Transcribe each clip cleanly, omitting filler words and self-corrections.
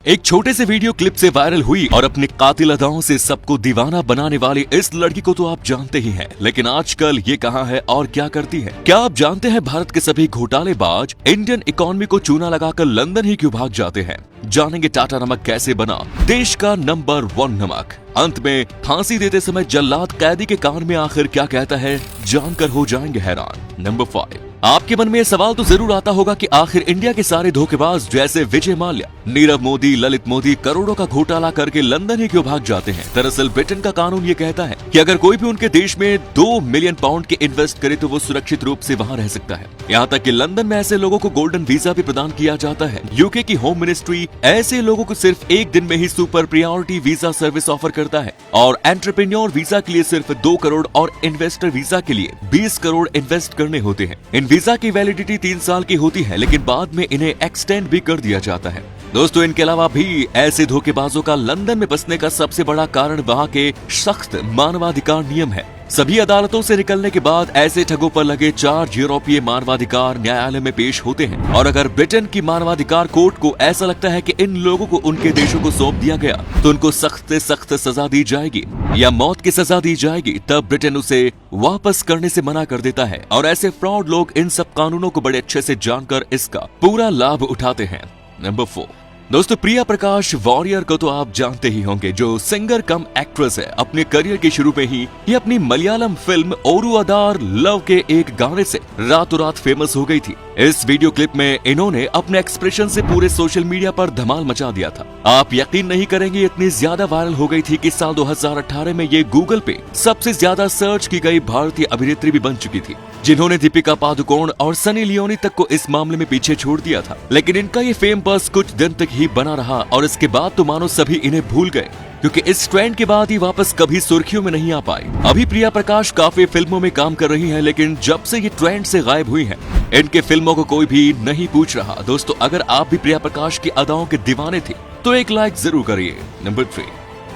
एक छोटे से वीडियो क्लिप से वायरल हुई और अपनी कातिल अदाओं से सबको दीवाना बनाने वाली इस लड़की को तो आप जानते ही हैं, लेकिन आजकल ये कहाँ है और क्या करती है? क्या आप जानते हैं भारत के सभी घोटालेबाज इंडियन इकोनॉमी को चूना लगाकर लंदन ही क्यों भाग जाते हैं? जानेंगे टाटा नमक कैसे बना देश का नंबर 1 नमक। अंत में फांसी देते समय जल्लाद कैदी के कान में आखिर क्या कहता है, जानकर हो जाएंगे हैरान। नंबर 5, आपके मन में यह सवाल तो जरूर आता होगा कि आखिर इंडिया के सारे धोखेबाज जैसे विजय माल्या, नीरव मोदी, ललित मोदी करोड़ों का घोटाला करके लंदन ही क्यों भाग जाते हैं? दरअसल ब्रिटेन का कानून ये कहता है कि अगर कोई भी उनके देश में 2 मिलियन पाउंड के इन्वेस्ट करे तो वो सुरक्षित रूप से वहाँ रह सकता है। यहाँ तक कि लंदन में ऐसे लोगों को गोल्डन वीजा भी प्रदान किया जाता है। यूके की होम मिनिस्ट्री ऐसे लोगों को सिर्फ एक दिन में ही super priority visa service offer करता है और एंटरप्रेन्योर वीजा के लिए सिर्फ 2 करोड़ और इन्वेस्टर वीजा के लिए 20 करोड़ इन्वेस्ट करने होते हैं। इन वीजा की वैलिडिटी 3 साल की होती है, लेकिन बाद में इन्हें एक्सटेंड भी कर दिया जाता है। दोस्तों, इनके अलावा भी ऐसे धोखेबाजों का लंदन में बसने का सबसे बड़ा कारण वहाँ के सख्त मानवाधिकार नियम है। सभी अदालतों से निकलने के बाद ऐसे ठगों पर लगे 4 यूरोपीय मानवाधिकार न्यायालय में पेश होते हैं और अगर ब्रिटेन की मानवाधिकार कोर्ट को ऐसा लगता है कि इन लोगों को उनके देशों को सौंप दिया गया तो उनको सख्त से सख्त सजा दी जाएगी या मौत की सजा दी जाएगी, तब ब्रिटेन उसे वापस करने से मना कर देता है और ऐसे फ्रॉड लोग इन सब कानूनों को बड़े अच्छे से जानकर इसका पूरा लाभ उठाते हैं। नंबर 4, दोस्तों, प्रिया प्रकाश वॉरियर को तो आप जानते ही होंगे, जो सिंगर कम एक्ट्रेस है। अपने करियर के शुरू में ही ये अपनी मलयालम फिल्म ओरू अदार लव के एक गाने से रातों रात फेमस हो गई थी। इस वीडियो क्लिप में इन्होंने अपने एक्सप्रेशन से पूरे सोशल मीडिया पर धमाल मचा दिया था। आप यकीन नहीं करेंगे, इतनी ज्यादा वायरल हो गई थी कि साल 2018 में ये गूगल पे सबसे ज्यादा सर्च की गई भारतीय अभिनेत्री भी बन चुकी थी, जिन्होंने दीपिका पादुकोण और सनी लियोनी तक को इस मामले में पीछे छोड़ दिया था। लेकिन इनका ये फेम बस कुछ दिन तक ही बना रहा और इसके बाद तो मानो सभी इन्हें भूल गए, क्योंकि इस ट्रेंड के बाद ही वापस कभी सुर्खियों में नहीं आ पाई। अभी प्रिया प्रकाश काफी फिल्मों में काम कर रही हैं, लेकिन जब से ये ट्रेंड से गायब हुई हैं, इनके फिल्मों को कोई भी नहीं पूछ रहा। दोस्तों, अगर आप भी प्रिया प्रकाश की अदाओं के दीवाने थे तो एक लाइक जरूर करिए। नंबर 3,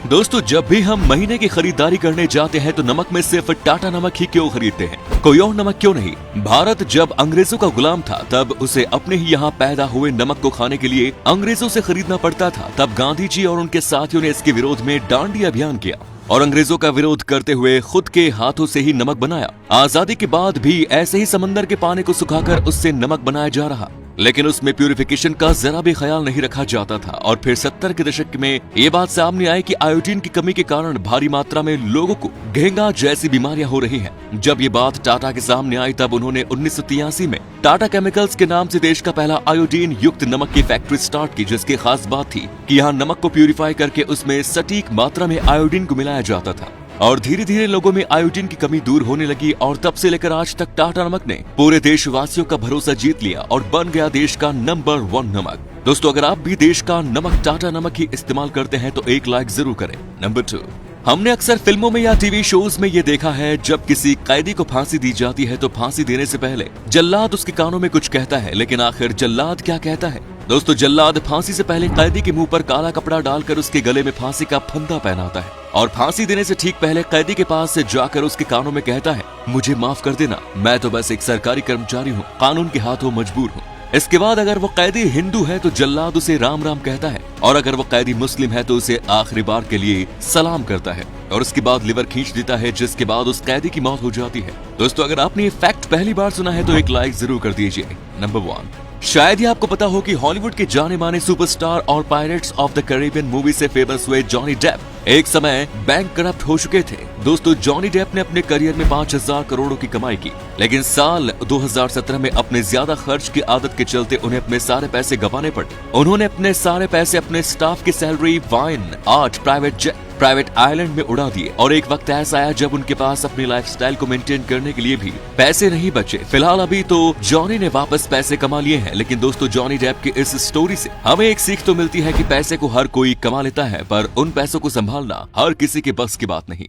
दोस्तों, जब भी हम महीने की खरीदारी करने जाते हैं तो नमक में सिर्फ टाटा नमक ही क्यों खरीदते हैं? कोई और नमक क्यों नहीं? भारत जब अंग्रेजों का गुलाम था तब उसे अपने ही यहाँ पैदा हुए नमक को खाने के लिए अंग्रेजों से खरीदना पड़ता था। तब गांधी जी और उनके साथियों ने इसके विरोध में डांडी अभियान किया और अंग्रेजों का विरोध करते हुए खुद के हाथों से ही नमक बनाया। आजादी के बाद भी ऐसे ही समंदर के पानी को सुखाकर उससे नमक बनाया जा रहा, लेकिन उसमें प्यूरिफिकेशन का जरा भी ख्याल नहीं रखा जाता था। और फिर 70 के दशक में ये बात सामने आई कि आयोडीन की कमी के कारण भारी मात्रा में लोगों को घेंगा जैसी बीमारियां हो रही हैं। जब ये बात टाटा के सामने आई तब उन्होंने 1983 में टाटा केमिकल्स के नाम से देश का पहला आयोडीन युक्त नमक की फैक्ट्री स्टार्ट की, जिसकी खास बात थी कि यहाँ नमक को प्यूरिफाई करके उसमें सटीक मात्रा में आयोडीन को मिलाया जाता था और धीरे धीरे लोगों में आयोडीन की कमी दूर होने लगी और तब से लेकर आज तक टाटा नमक ने पूरे देशवासियों का भरोसा जीत लिया और बन गया देश का नंबर 1 नमक। दोस्तों, अगर आप भी देश का नमक टाटा नमक ही इस्तेमाल करते हैं तो एक लाइक जरूर करें। नंबर 2, हमने अक्सर फिल्मों में या टीवी शोज में ये देखा है, जब किसी कैदी को फांसी दी जाती है तो फांसी देने से पहले जल्लाद उसके कानों में कुछ कहता है, लेकिन आखिर जल्लाद क्या कहता है? दोस्तों, जल्लाद फांसी से पहले कैदी के मुंह पर काला कपड़ा डालकर उसके गले में फांसी का फंदा पहनाता है और फांसी देने से ठीक पहले कैदी के पास से जाकर उसके कानों में कहता है, मुझे माफ कर देना, मैं तो बस एक सरकारी कर्मचारी हूँ, कानून के हाथों मजबूर हूँ। इसके बाद अगर वो कैदी हिंदू है तो जल्लाद उसे राम राम कहता है और अगर वो कैदी मुस्लिम है तो उसे आखिरी बार के लिए सलाम करता है और उसके बाद लिवर खींच देता है, जिसके बाद उस कैदी की मौत हो जाती है। दोस्तों, अगर आपने ये फैक्ट पहली बार सुना है तो एक लाइक जरूर कर दीजिए। नंबर 1, शायद ही आपको पता हो कि हॉलीवुड के जाने माने सुपरस्टार और pirates of the Caribbean movie से फेमस हुए जॉनी डेप एक समय बैंक करप्ट हो चुके थे। दोस्तों, जॉनी डेप ने अपने करियर में 5000 करोड़ों की कमाई की, लेकिन साल 2017 में अपने ज्यादा खर्च की आदत के चलते उन्हें अपने सारे पैसे गंवाने पड़े। उन्होंने अपने सारे पैसे अपने स्टाफ की salary, wine, art, private jet, private island में उड़ा दिए और एक वक्त ऐसा आया जब उनके पास अपनी लाइफस्टाइल को मेंटेन करने के लिए भी पैसे नहीं बचे। फिलहाल अभी तो जॉनी ने वापस पैसे कमा लिए हैं, लेकिन दोस्तों, जॉनी डेप की इस स्टोरी से हमें एक सीख तो मिलती है कि पैसे को हर कोई कमा लेता है, पर उन पैसों को संभालना हर किसी के बस की बात नहीं।